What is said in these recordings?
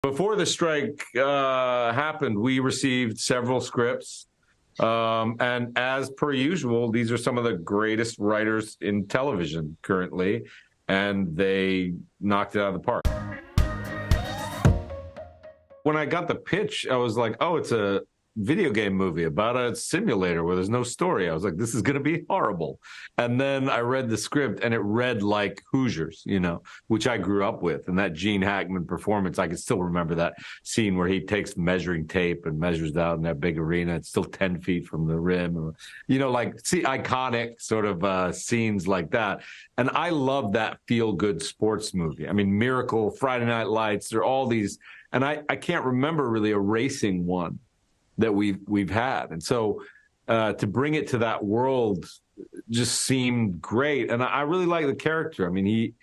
Before the strike happened, we received several scripts. And as per usual, these are some of the greatest writers in television currently, and they knocked it out of the park. When I got the pitch, I was like, oh, it's a video game movie about a simulator where there's no story. I was like, this is going to be horrible. And then I read the script and it read like Hoosiers, which I grew up with. And that Gene Hackman performance, I can still remember that scene where he takes measuring tape and measures out in that big arena. It's still 10 feet from the rim, iconic sort of scenes like that. And I love that feel-good sports movie. I mean, Miracle, Friday Night Lights, there are all these, and I can't remember really a racing one that we've had. And so to bring it to that world just seemed great. And I really like the character. I mean,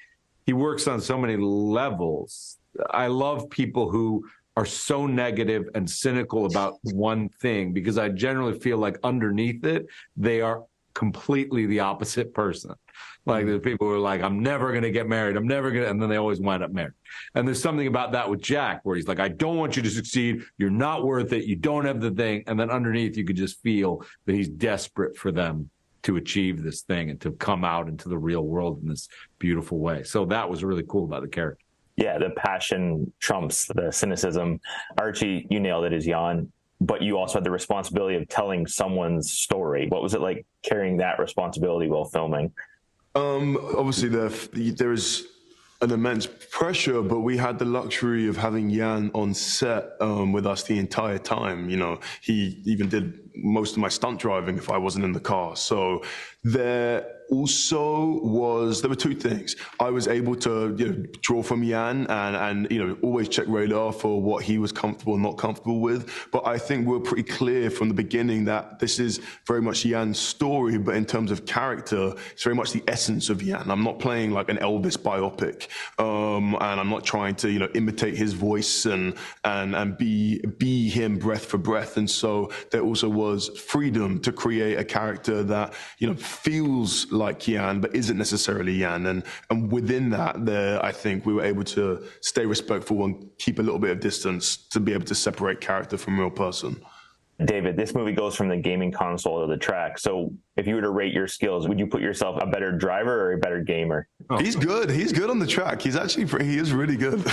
he works on so many levels. I love people who are so negative and cynical about one thing, because I generally feel like underneath it, they are completely the opposite person. Like there's people who are like, I'm never going to get married. I'm never going to, and then they always wind up married. And there's something about that with Jack where he's like, I don't want you to succeed. You're not worth it. You don't have the thing. And then underneath, you could just feel that he's desperate for them to achieve this thing and to come out into the real world in this beautiful way. So that was really cool about the character. Yeah, the passion trumps the cynicism. Archie, you nailed it as Jan, but you also had the responsibility of telling someone's story. What was it like carrying that responsibility while filming? Obviously, there is an immense pressure, but we had the luxury of having Jan on set with us the entire time. He even did most of my stunt driving if I wasn't in the car. So there were two things. I was able to draw from Jan and always check radar for what he was comfortable and not comfortable with. But I think we're pretty clear from the beginning that this is very much Jan's story, but in terms of character, it's very much the essence of Jan. I'm not playing like an Elvis biopic, and I'm not trying to imitate his voice and be him breath for breath. And so there also was freedom to create a character that feels like Jan, but isn't necessarily Jan. And within that, I think we were able to stay respectful and keep a little bit of distance to be able to separate character from real person. David, this movie goes from the gaming console to the track. So if you were to rate your skills, would you put yourself a better driver or a better gamer? Oh. He's good. He's good on the track. He is really good.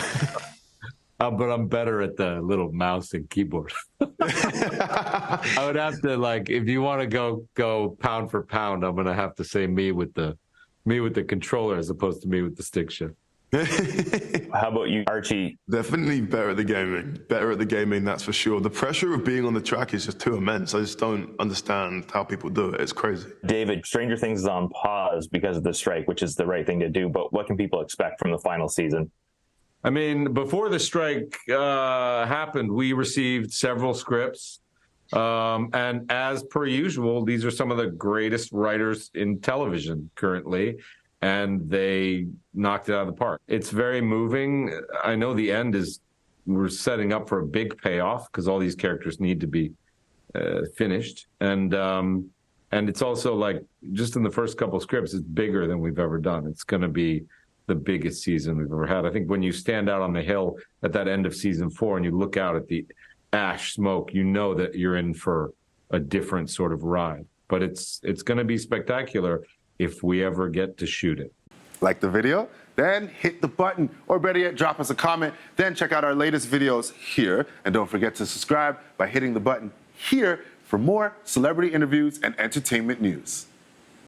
But I'm better at the little mouse and keyboard. I would have to, if you want to go pound for pound, I'm going to have to say me with the controller as opposed to me with the stick shift. How about you, Archie? Definitely better at the gaming. Better at the gaming, that's for sure. The pressure of being on the track is just too immense. I just don't understand how people do it. It's crazy. David, Stranger Things is on pause because of the strike, which is the right thing to do. But what can people expect from the final season? I mean, before the strike happened, we received several scripts. And as per usual, these are some of the greatest writers in television currently, and they knocked it out of the park. It's very moving. I know the end we're setting up for a big payoff because all these characters need to be finished. And it's also just in the first couple of scripts, it's bigger than we've ever done. It's going to be the biggest season we've ever had. I think when you stand out on the hill at that end of season 4 and you look out at the ash smoke, you know that you're in for a different sort of ride. But it's going to be spectacular if we ever get to shoot it. Like the video? Then hit the button, or better yet, drop us a comment. Then check out our latest videos here. And don't forget to subscribe by hitting the button here for more celebrity interviews and entertainment news.